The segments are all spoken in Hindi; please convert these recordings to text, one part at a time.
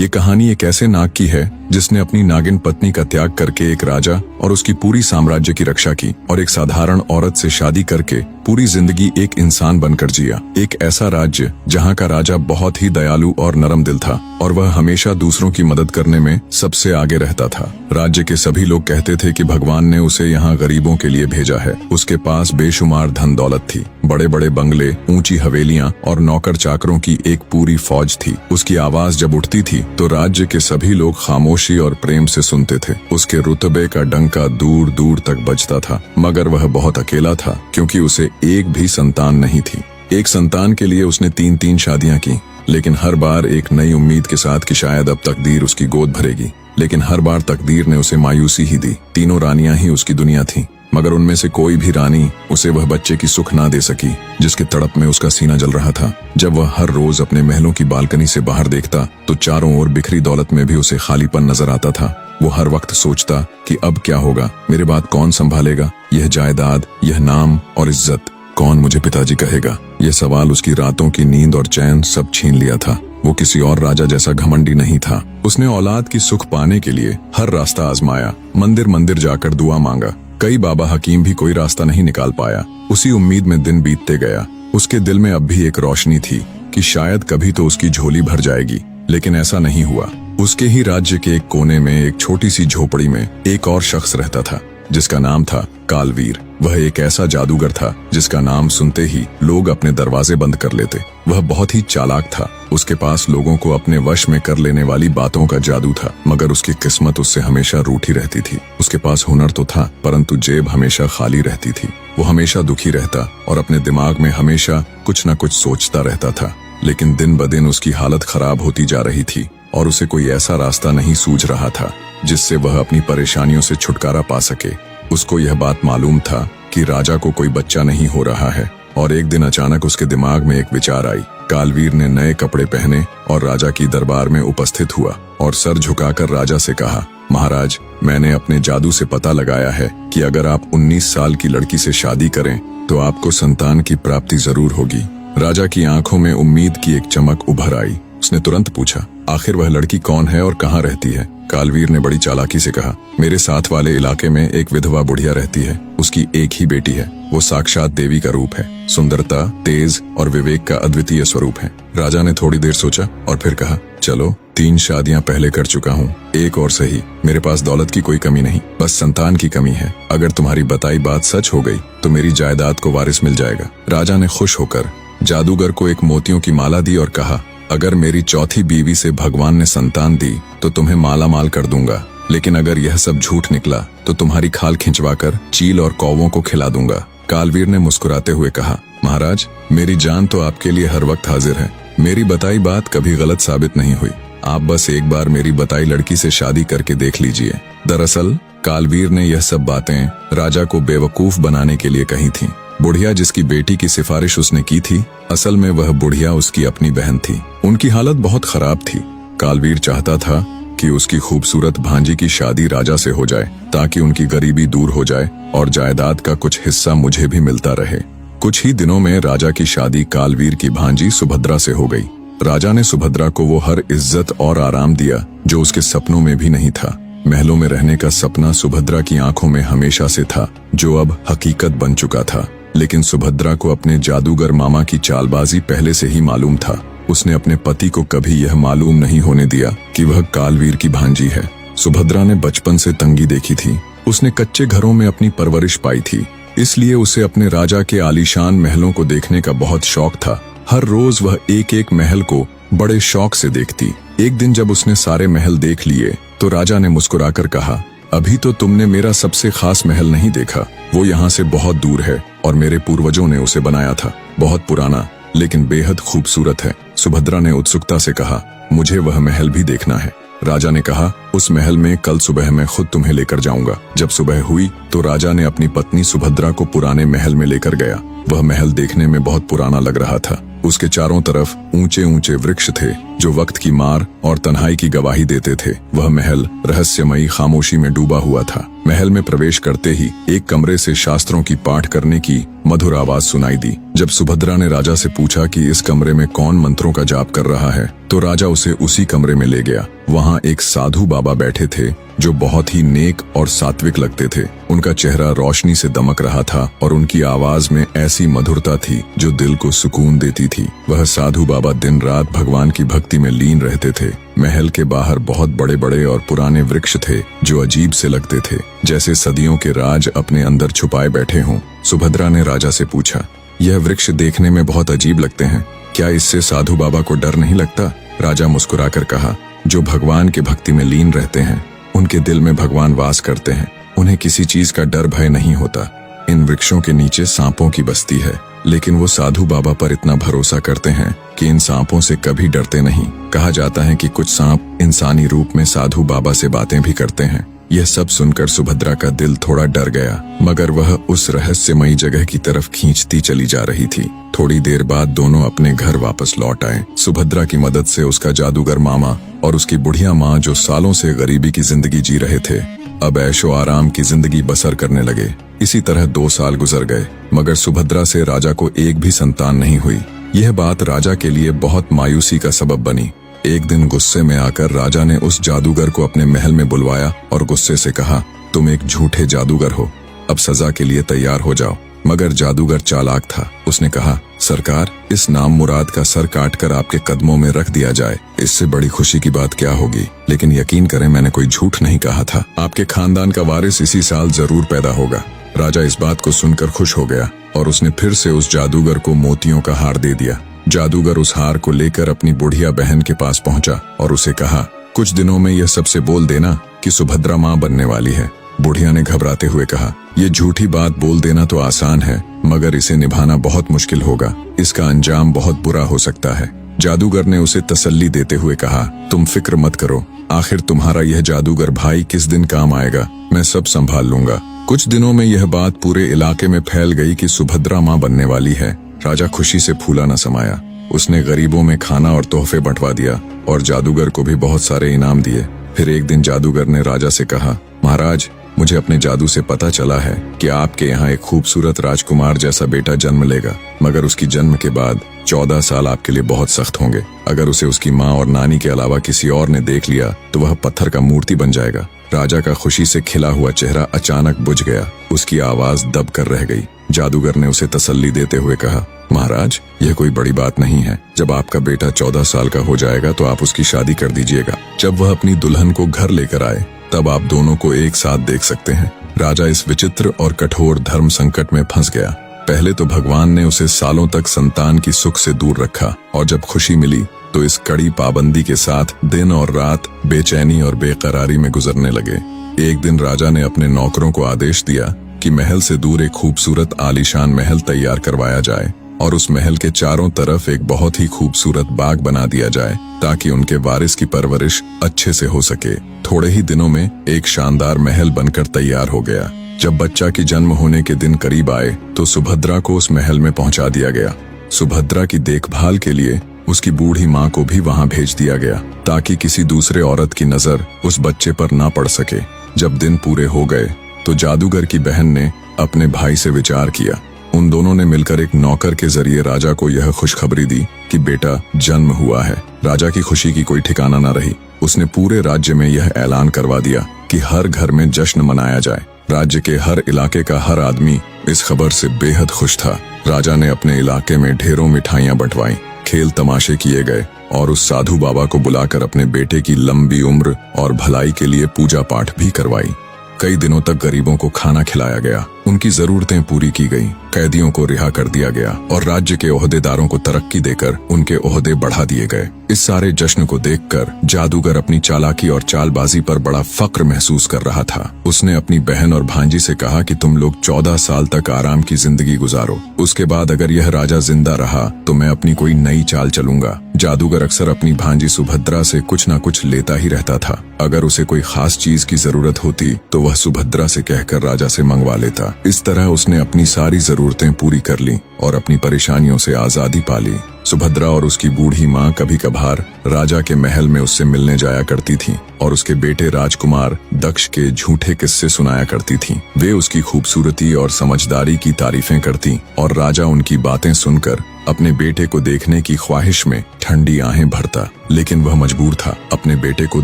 ये कहानी एक ऐसे नाग की है जिसने अपनी नागिन पत्नी का त्याग करके एक राजा और उसकी पूरी साम्राज्य की रक्षा की और एक साधारण औरत से शादी करके पूरी जिंदगी एक इंसान बनकर जिया। एक ऐसा राज्य जहाँ का राजा बहुत ही दयालु और नरम दिल था और वह हमेशा दूसरों की मदद करने में सबसे आगे रहता था। राज्य के सभी लोग कहते थे कि भगवान ने उसे यहाँ गरीबों के लिए भेजा है। उसके पास बेशुमार धन दौलत थी, बड़े बड़े बंगले, ऊंची हवेलियां और नौकर चाकरों की एक पूरी फौज थी। उसकी आवाज जब उठती थी तो राज्य के सभी लोग खामोशी और प्रेम से सुनते थे। उसके रुतबे का डंका दूर दूर तक बजता था, मगर वह बहुत अकेला था क्योंकि उसे एक भी संतान नहीं थी। एक संतान के लिए उसने 3-3 शादियां की, लेकिन हर बार एक नई उम्मीद के साथ कि शायद अब तकदीर उसकी गोद भरेगी। लेकिन हर बार तकदीर ने उसे मायूसी ही दी। तीनों रानियां ही उसकी दुनिया थीं, मगर उनमें से कोई भी रानी उसे वह बच्चे की सुख ना दे सकी जिसके तड़प में उसका सीना जल रहा था। जब वह हर रोज अपने महलों की बालकनी से बाहर देखता तो चारों ओर बिखरी दौलत में भी उसे खालीपन नजर आता था। वो हर वक्त सोचता कि अब क्या होगा, मेरे बाद कौन संभालेगा यह जायदाद, यह नाम और इज्जत, कौन मुझे पिताजी कहेगा। यह सवाल उसकी रातों की नींद और चैन सब छीन लिया था। वो किसी और राजा जैसा घमंडी नहीं था। उसने औलाद की सुख पाने के लिए हर रास्ता आजमाया, मंदिर मंदिर जाकर दुआ मांगा। कई बाबा हकीम भी कोई रास्ता नहीं निकाल पाया। उसी उम्मीद में दिन बीतते गया। उसके दिल में अब भी एक रोशनी थी कि शायद कभी तो उसकी झोली भर जाएगी, लेकिन ऐसा नहीं हुआ। उसके ही राज्य के एक कोने में एक छोटी सी झोपड़ी में एक और शख्स रहता था जिसका नाम था कालवीर। वह एक ऐसा जादूगर था जिसका नाम सुनते ही लोग अपने दरवाजे बंद कर लेते। वह बहुत ही चालाक था। उसके पास लोगों को अपने वश में कर लेने वाली बातों का जादू था, मगर उसकी किस्मत उससे हमेशा रूठी रहती थी। उसके पास हुनर तो था, परंतु जेब हमेशा खाली रहती थी। वो हमेशा दुखी रहता और अपने दिमाग में हमेशा कुछ न कुछ सोचता रहता था। लेकिन दिन ब दिन उसकी हालत खराब होती जा रही थी और उसे कोई ऐसा रास्ता नहीं सूझ रहा था जिससे वह अपनी परेशानियों से छुटकारा पा सके। उसको यह बात मालूम था कि राजा को कोई बच्चा नहीं हो रहा है और एक दिन अचानक उसके दिमाग में एक विचार आई। कालवीर ने नए कपड़े पहने और राजा की दरबार में उपस्थित हुआ और सर झुकाकर राजा से कहा, महाराज, मैंने अपने जादू से पता लगाया है कि अगर आप 19 साल की लड़की से शादी करें तो आपको संतान की प्राप्ति जरूर होगी। राजा की आंखों में उम्मीद की एक चमक उभर आई। उसने तुरंत पूछा, आखिर वह लड़की कौन है और कहाँ रहती है? कालवीर ने बड़ी चालाकी से कहा, मेरे साथ वाले इलाके में एक विधवा बुढ़िया रहती है। उसकी एक ही बेटी है। वो साक्षात देवी का रूप है, सुंदरता, तेज और विवेक का अद्वितीय स्वरूप है। राजा ने थोड़ी देर सोचा और फिर कहा, चलो 3 शादियां पहले कर चुका हूँ, एक और सही। मेरे पास दौलत की कोई कमी नहीं, बस संतान की कमी है। अगर तुम्हारी बताई बात सच हो गई तो मेरी जायदाद को वारिस मिल जाएगा। राजा ने खुश होकर जादूगर को एक मोतियों की माला दी और कहा, अगर मेरी चौथी बीवी से भगवान ने संतान दी तो तुम्हें माला माल कर दूंगा, लेकिन अगर यह सब झूठ निकला तो तुम्हारी खाल खिंचवाकर चील और कौवों को खिला दूंगा। कालवीर ने मुस्कुराते हुए कहा, महाराज, मेरी जान तो आपके लिए हर वक्त हाजिर है। मेरी बताई बात कभी गलत साबित नहीं हुई। आप बस एक बार मेरी बताई लड़की से शादी करके देख लीजिए। दरअसल कालवीर ने यह सब बातें राजा को बेवकूफ बनाने के लिए कही थीं। बुढ़िया जिसकी बेटी की सिफारिश उसने की थी, असल में वह बुढ़िया उसकी अपनी बहन थी। उनकी हालत बहुत खराब थी। कालवीर चाहता था कि उसकी खूबसूरत भांजी की शादी राजा से हो जाए ताकि उनकी गरीबी दूर हो जाए और जायदाद का कुछ हिस्सा मुझे भी मिलता रहे। कुछ ही दिनों में राजा की शादी कालवीर की भांजी सुभद्रा से हो गई। राजा ने सुभद्रा को वो हर इज्जत और आराम दिया जो उसके सपनों में भी नहीं था। महलों में रहने का सपना सुभद्रा की आंखों में हमेशा से था, जो अब हकीकत बन चुका था। लेकिन सुभद्रा को अपने जादूगर मामा की चालबाजी पहले से ही मालूम था। उसने अपने पति को कभी यह मालूम नहीं होने दिया कि वह कालवीर की भांजी है। सुभद्रा ने बचपन से तंगी देखी थी। उसने कच्चे घरों में अपनी परवरिश पाई थी, इसलिए उसे अपने राजा के आलीशान महलों को देखने का बहुत शौक था। हर रोज वह एक एक महल को बड़े शौक से देखती। एक दिन जब उसने सारे महल देख लिए तो राजा ने मुस्कुराकर कहा, अभी तो तुमने मेरा सबसे खास महल नहीं देखा। वो यहाँ से बहुत दूर है और मेरे पूर्वजों ने उसे बनाया था। बहुत पुराना लेकिन बेहद खूबसूरत है। सुभद्रा ने उत्सुकता से कहा, मुझे वह महल भी देखना है। राजा ने कहा, उस महल में कल सुबह मैं खुद तुम्हें लेकर जाऊंगा। जब सुबह हुई तो राजा ने अपनी पत्नी सुभद्रा को पुराने महल में लेकर गया। वह महल देखने में बहुत पुराना लग रहा था। उसके चारों तरफ ऊंचे ऊंचे वृक्ष थे जो वक्त की मार और तन्हाई की गवाही देते थे। वह महल रहस्यमयी खामोशी में डूबा हुआ था। महल में प्रवेश करते ही एक कमरे से शास्त्रों की पाठ करने की मधुर आवाज सुनाई दी। जब सुभद्रा ने राजा से पूछा कि इस कमरे में कौन मंत्रों का जाप कर रहा है, तो राजा उसे उसी कमरे में ले गया। वहाँ एक साधु बाबा बैठे थे जो बहुत ही नेक और सात्विक लगते थे। उनका चेहरा रोशनी से दमक रहा था और उनकी आवाज में ऐसी मधुरता थी जो दिल को सुकून देती थी। वह साधु बाबा दिन रात भगवान की भक्ति में लीन रहते थे। महल के बाहर बहुत बड़े बड़े और पुराने वृक्ष थे जो अजीब से लगते थे, जैसे सदियों के राज अपने अंदर छुपाए बैठे हों। सुभद्रा ने राजा से पूछा, यह वृक्ष देखने में बहुत अजीब लगते हैं, क्या इससे साधु बाबा को डर नहीं लगता? राजा मुस्कुराकर कहा, जो भगवान के भक्ति में लीन रहते हैं उनके दिल में भगवान वास करते हैं, उन्हें किसी चीज का डर भय नहीं होता। इन वृक्षों के नीचे सांपों की बस्ती है, लेकिन वो साधु बाबा पर इतना भरोसा करते हैं कि इन सांपों से कभी डरते नहीं। कहा जाता है कि कुछ सांप इंसानी रूप में साधु बाबा से बातें भी करते हैं। यह सब सुनकर सुभद्रा का दिल थोड़ा डर गया, मगर वह उस रहस्यमयी जगह की तरफ खींचती चली जा रही थी। थोड़ी देर बाद दोनों अपने घर वापस लौट आए। सुभद्रा की मदद से उसका जादूगर मामा और उसकी बुढ़िया माँ, जो सालों से गरीबी की जिंदगी जी रहे थे, अब ऐशो आराम की जिंदगी बसर करने लगे। इसी तरह 2 साल गुजर गए, मगर सुभद्रा से राजा को एक भी संतान नहीं हुई। यह बात राजा के लिए बहुत मायूसी का सबब बनी। एक दिन गुस्से में आकर राजा ने उस जादूगर को अपने महल में बुलवाया और गुस्से से कहा, तुम एक झूठे जादूगर हो, अब सजा के लिए तैयार हो जाओ। मगर जादूगर चालाक था। उसने कहा, सरकार, इस नाम मुराद का सर काटकर आपके कदमों में रख दिया जाए, इससे बड़ी खुशी की बात क्या होगी। लेकिन यकीन करें, मैंने कोई झूठ नहीं कहा था। आपके खानदान का वारिस इसी साल जरूर पैदा होगा। राजा इस बात को सुनकर खुश हो गया और उसने फिर से उस जादूगर को मोतियों का हार दे दिया। जादूगर उस हार को लेकर अपनी बुढ़िया बहन के पास पहुंचा और उसे कहा, कुछ दिनों में यह सबसे बोल देना कि सुभद्रा माँ बनने वाली है। बुढ़िया ने घबराते हुए कहा, ये झूठी बात बोल देना तो आसान है, मगर इसे निभाना बहुत मुश्किल होगा। इसका अंजाम बहुत बुरा हो सकता है। जादूगर ने उसे तसल्ली देते हुए कहा, तुम फिक्र मत करो, आखिर तुम्हारा यह जादूगर भाई किस दिन काम आएगा, मैं सब संभाल लूंगा। कुछ दिनों में यह बात पूरे इलाके में फैल गई कि सुभद्रा माँ बनने वाली है। राजा खुशी से फूला न समाया। उसने गरीबों में खाना और तोहफे बंटवा दिया और जादूगर को भी बहुत सारे इनाम दिए। फिर एक दिन जादूगर ने राजा से कहा, महाराज, मुझे अपने जादू से पता चला है कि आपके यहाँ एक खूबसूरत राजकुमार जैसा बेटा जन्म लेगा, मगर उसकी जन्म के बाद 14 साल आपके लिए बहुत सख्त होंगे। अगर उसे उसकी माँ और नानी के अलावा किसी और ने देख लिया तो वह पत्थर का मूर्ति बन जाएगा। राजा का खुशी से खिला हुआ चेहरा अचानक बुझ गया। उसकी आवाज दब कर रह गई। जादूगर ने उसे तसल्ली देते हुए कहा, महाराज, यह कोई बड़ी बात नहीं है। जब आपका बेटा 14 साल का हो जाएगा तो आप उसकी शादी कर दीजिएगा। जब वह अपनी दुल्हन को घर लेकर आए तब आप दोनों को एक साथ देख सकते हैं। राजा इस विचित्र और कठोर धर्म संकट में फंस गया। पहले तो भगवान ने उसे सालों तक संतान की सुख से दूर रखा, और जब खुशी मिली तो इस कड़ी पाबंदी के साथ दिन और रात बेचैनी और बेकरारी में गुजरने लगे। एक दिन राजा ने अपने नौकरों को आदेश दिया कि महल से दूर एक खूबसूरत आलीशान महल तैयार करवाया जाए और उस महल के चारों तरफ एक बहुत ही खूबसूरत बाग बना दिया जाए ताकि उनके वारिस की परवरिश अच्छे से हो सके। थोड़े ही दिनों में एक शानदार महल बनकर तैयार हो गया। जब बच्चा की जन्म होने के दिन करीब आए तो सुभद्रा को उस महल में पहुंचा दिया गया। सुभद्रा की देखभाल के लिए उसकी बूढ़ी माँ को भी वहां भेज दिया गया ताकि किसी दूसरे औरत की नजर उस बच्चे पर ना पड़ सके। जब दिन पूरे हो गए तो जादूगर की बहन ने अपने भाई से विचार किया। उन दोनों ने मिलकर एक नौकर के जरिए राजा को यह खुशखबरी दी कि बेटा जन्म हुआ है। राजा की खुशी की कोई ठिकाना न रही। उसने पूरे राज्य में यह ऐलान करवा दिया कि हर घर में जश्न मनाया जाए। राज्य के हर इलाके का हर आदमी इस खबर से बेहद खुश था। राजा ने अपने इलाके में ढेरों मिठाइयां बंटवाई, खेल तमाशे किए गए और उस साधु बाबा को बुलाकर अपने बेटे की लंबी उम्र और भलाई के लिए पूजा पाठ भी करवाई। कई दिनों तक गरीबों को खाना खिलाया गया, उनकी जरूरतें पूरी की गईं, कैदियों को रिहा कर दिया गया और राज्य के ओहदेदारों को तरक्की देकर उनके ओहदे बढ़ा दिए गए। इस सारे जश्न को देखकर जादूगर अपनी चालाकी और चालबाजी पर बड़ा फक्र महसूस कर रहा था। उसने अपनी बहन और भांजी से कहा कि तुम लोग 14 साल तक आराम की जिंदगी गुजारो, उसके बाद अगर यह राजा जिंदा रहा तो मैं अपनी कोई नई चाल चलूंगा। जादूगर अक्सर अपनी भांजी सुभद्रा से कुछ न कुछ लेता ही रहता था। अगर उसे कोई खास चीज की जरूरत होती तो वह सुभद्रा से कहकर राजा से मंगवा लेता। इस तरह उसने अपनी सारी जरूरतें पूरी कर ली और अपनी परेशानियों से आजादी पा ली। सुभद्रा और उसकी बूढ़ी माँ कभी कभार राजा के महल में उससे मिलने जाया करती थीं और उसके बेटे राजकुमार दक्ष के झूठे किस्से सुनाया करती थीं। वे उसकी खूबसूरती और समझदारी की तारीफें करती और राजा उनकी बातें सुनकर अपने बेटे को देखने की ख्वाहिश में ठंडी आहें भरता, लेकिन वह मजबूर था, अपने बेटे को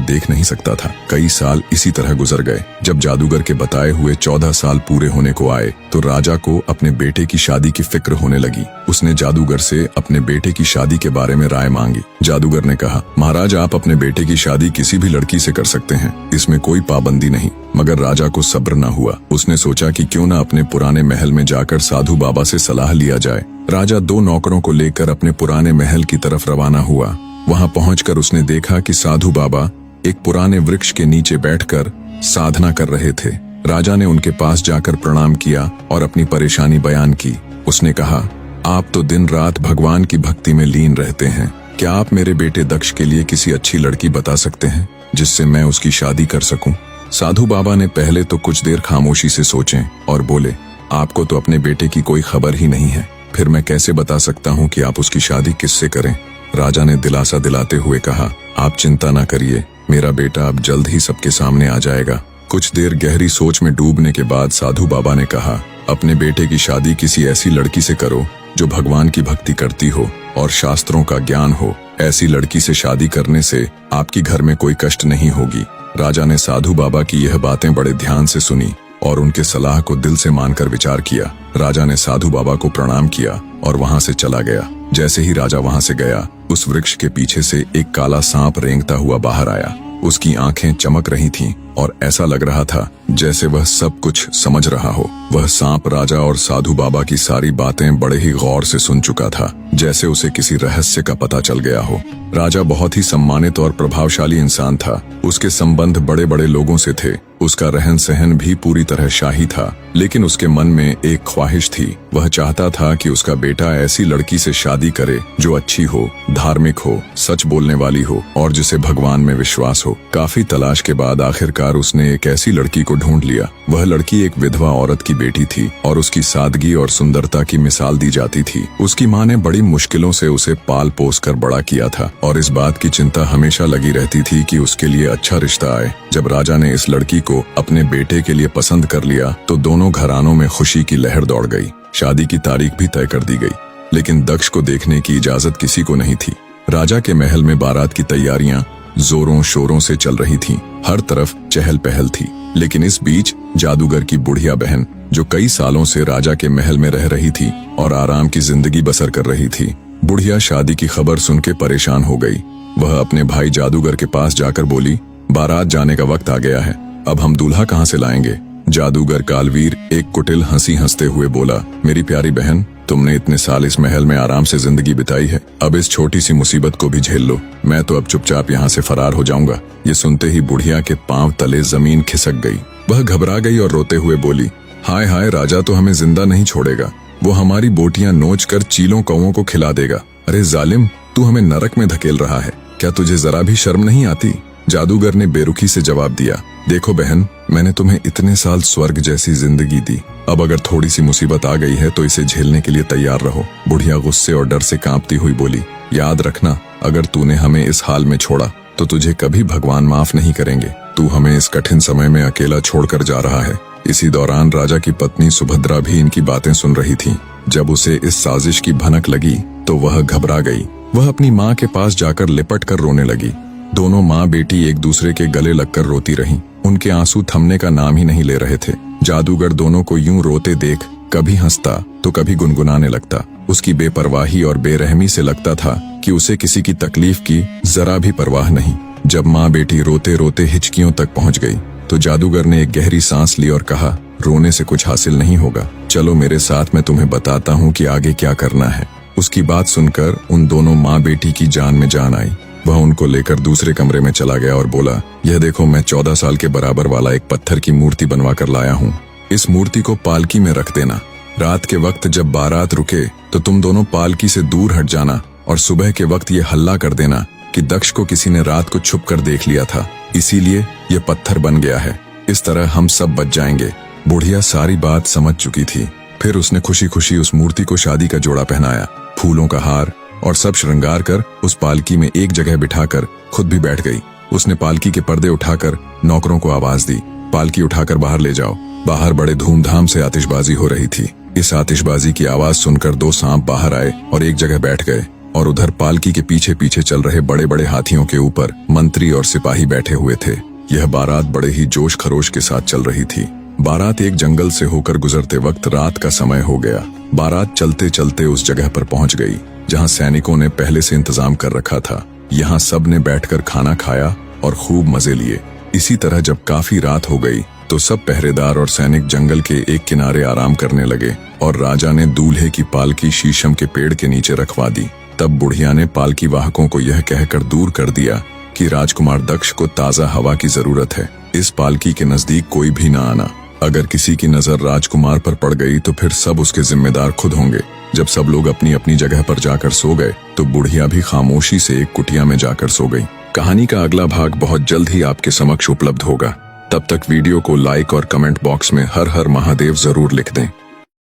देख नहीं सकता था। कई साल इसी तरह गुजर गए। जब जादूगर के बताए हुए 14 साल पूरे होने को आए तो राजा को अपने बेटे की शादी की फिक्र होने लगी। उसने जादूगर से अपने बेटे की शादी के बारे में राय मांगी। जादूगर ने कहा, महाराज, आप अपने बेटे की शादी किसी भी लड़की से कर सकते हैं, इसमें कोई पाबंदी नहीं। मगर राजा को सब्र न हुआ। उसने सोचा कि क्यों न अपने पुराने महल में जाकर साधु बाबा से सलाह लिया जाए। राजा 2 नौकरों को लेकर अपने पुराने महल की तरफ रवाना हुआ। वहां पहुंचकर उसने देखा कि साधु बाबा एक पुराने वृक्ष के नीचे बैठकर साधना कर रहे थे। राजा ने उनके पास जाकर प्रणाम किया और अपनी परेशानी बयान की। उसने कहा, आप तो दिन रात भगवान की भक्ति में लीन रहते हैं। क्या आप मेरे बेटे दक्ष के लिए किसी अच्छी लड़की बता सकते हैं जिससे मैं उसकी शादी कर सकूं? साधु बाबा ने पहले तो कुछ देर खामोशी से सोचे और बोले, आपको तो अपने बेटे की कोई खबर ही नहीं है, फिर मैं कैसे बता सकता हूँ कि आप उसकी शादी किससे करें? राजा ने दिलासा दिलाते हुए कहा, आप चिंता न करिए, मेरा बेटा अब जल्द ही सबके सामने आ जाएगा। कुछ देर गहरी सोच में डूबने के बाद साधु बाबा ने कहा, अपने बेटे की शादी किसी ऐसी लड़की से करो जो भगवान की भक्ति करती हो और शास्त्रों का ज्ञान हो। ऐसी लड़की से शादी करने से आपकी घर में कोई कष्ट नहीं होगी। राजा ने साधु बाबा की यह बातें बड़े ध्यान से सुनी और उनके सलाह को दिल से मानकर विचार किया। राजा ने साधु बाबा को प्रणाम किया और वहां से चला गया। जैसे ही राजा वहां से गया, उस वृक्ष के पीछे से एक काला सांप रेंगता हुआ बाहर आया। उसकी आंखें चमक रही थीं और ऐसा लग रहा था जैसे वह सब कुछ समझ रहा हो। वह सांप राजा और साधु बाबा की सारी बातें बड़े ही गौर से सुन चुका था, जैसे उसे किसी रहस्य का पता चल गया हो। राजा बहुत ही सम्मानित और प्रभावशाली इंसान था। उसके संबंध बड़े बड़े लोगों से थे। उसका रहन सहन भी पूरी तरह शाही था, लेकिन उसके मन में एक ख्वाहिश थी। वह चाहता था कि उसका बेटा ऐसी लड़की से शादी करे जो अच्छी हो, धार्मिक हो, सच बोलने वाली हो और जिसे भगवान में विश्वास हो। काफी तलाश के बाद आखिरकार उसने एक ऐसी लड़की को ढूंढ लिया। वह लड़की एक विधवा औरत की बेटी थी और उसकी सादगी और सुंदरता की मिसाल दी जाती थी। उसकी माँ ने बड़ी मुश्किलों से उसे पाल पोस कर बड़ा किया था और इस बात की चिंता हमेशा लगी रहती थी कि उसके लिए अच्छा रिश्ता आए। जब राजा ने इस लड़की को अपने बेटे के लिए पसंद कर लिया तो दोनों घरानों में खुशी की लहर दौड़ गई। शादी की तारीख भी तय कर दी गई, लेकिन दक्ष को देखने की इजाजत किसी को नहीं थी। राजा के महल में बारात की तैयारियां जोरों शोरों से चल रही थीं। हर तरफ चहल पहल थी, लेकिन इस बीच जादूगर की बुढ़िया बहन, जो कई सालों से राजा के महल में रह रही थी और आराम की जिंदगी बसर कर रही थी, बुढ़िया शादी की खबर सुन के परेशान हो गई। वह अपने भाई जादूगर के पास जाकर बोली, बारात जाने का वक्त आ गया है, अब हम दूल्हा कहाँ से लाएंगे? जादूगर कालवीर एक कुटिल हंसी हंसते हुए बोला, मेरी प्यारी बहन, तुमने इतने साल इस महल में आराम से जिंदगी बिताई है, अब इस छोटी सी मुसीबत को भी झेल लो। मैं तो अब चुपचाप यहाँ से फरार हो जाऊंगा। ये सुनते ही बुढ़िया के पांव तले जमीन खिसक गई। वह घबरा गई और रोते हुए बोली, हाय हाय, राजा तो हमें जिंदा नहीं छोड़ेगा, वो हमारी बोटियां नोच कर चीलों कौवों को खिला देगा। अरे जालिम, तू हमें नरक में धकेल रहा है, क्या तुझे जरा भी शर्म नहीं आती? जादूगर ने बेरुखी से जवाब दिया, देखो बहन, मैंने तुम्हें इतने साल स्वर्ग जैसी जिंदगी दी, अब अगर थोड़ी सी मुसीबत आ गई है तो इसे झेलने के लिए तैयार रहो। बुढ़िया गुस्से और डर से कांपती हुई बोली, याद रखना, अगर तूने हमें इस हाल में छोड़ा तो तुझे कभी भगवान माफ नहीं करेंगे। तू हमें इस कठिन समय में अकेला छोड़कर जा रहा है। इसी दौरान राजा की पत्नी सुभद्रा भी इनकी बातें सुन रही थी। जब उसे इस साजिश की भनक लगी तो वह घबरा गई। वह अपनी माँ के पास जाकर लिपट कर रोने लगी। दोनों माँ बेटी एक दूसरे के गले लगकर रोती रहीं। उनके आंसू थमने का नाम ही नहीं ले रहे थे। जादूगर दोनों को यूं रोते देख कभी हंसता तो कभी गुनगुनाने लगता। उसकी बेपरवाही और बेरहमी से लगता था कि उसे किसी की तकलीफ की जरा भी परवाह नहीं। जब माँ बेटी रोते रोते हिचकियों तक पहुंच गई तो जादूगर ने एक गहरी सांस ली और कहा, रोने से कुछ हासिल नहीं होगा, चलो मेरे साथ, मैं तुम्हें बताता हूँ कि आगे क्या करना है। उसकी बात सुनकर उन दोनों माँ बेटी की जान में जान आई। वह उनको लेकर दूसरे कमरे में चला गया और बोला, यह देखो, मैं 14 साल के बराबर वाला एक पत्थर की मूर्ति बनवा कर लाया हूँ। इस मूर्ति को पालकी में रख देना। रात के वक्त जब बारात रुके तो तुम दोनों पालकी से दूर हट जाना और सुबह के वक्त ये हल्ला कर देना कि दक्ष को किसी ने रात को छुप कर देख लिया था, इसीलिए ये पत्थर बन गया है। इस तरह हम सब बच जाएंगे। बुढ़िया सारी बात समझ चुकी थी। फिर उसने खुशी खुशी उस मूर्ति को शादी का जोड़ा पहनाया। फूलों का हार, और सब श्रृंगार कर उस पालकी में एक जगह बिठाकर खुद भी बैठ गई। उसने पालकी के पर्दे उठाकर नौकरों को आवाज दी, पालकी उठाकर बाहर ले जाओ। बाहर बड़े धूमधाम से आतिशबाजी हो रही थी। इस आतिशबाजी की आवाज सुनकर 2 सांप बाहर आए और एक जगह बैठ गए, और उधर पालकी के पीछे पीछे चल रहे बड़े बड़े हाथियों के ऊपर मंत्री और सिपाही बैठे हुए थे। यह बारात बड़े ही जोश खरोश के साथ चल रही थी। बारात एक जंगल से होकर गुजरते वक्त रात का समय हो गया। बारात चलते चलते उस जगह पर पहुंच गई जहां सैनिकों ने पहले से इंतजाम कर रखा था। यहाँ सब ने बैठकर खाना खाया और खूब मजे लिए। इसी तरह जब काफी रात हो गई तो सब पहरेदार और सैनिक जंगल के एक किनारे आराम करने लगे और राजा ने दूल्हे की पालकी शीशम के पेड़ के नीचे रखवा दी। तब बुढ़िया ने पालकी वाहकों को यह कहकर दूर कर दिया कि राजकुमार दक्ष को ताजा हवा की जरूरत है, इस पालकी के नजदीक कोई भी ना आना। अगर किसी की नजर राजकुमार पर पड़ गई तो फिर सब उसके जिम्मेदार खुद होंगे। जब सब लोग अपनी अपनी जगह पर जाकर सो गए तो बुढ़िया भी खामोशी से एक कुटिया में जाकर सो गई। कहानी का अगला भाग बहुत जल्द ही आपके समक्ष उपलब्ध होगा। तब तक वीडियो को लाइक और कमेंट बॉक्स में हर हर महादेव जरूर लिख दें।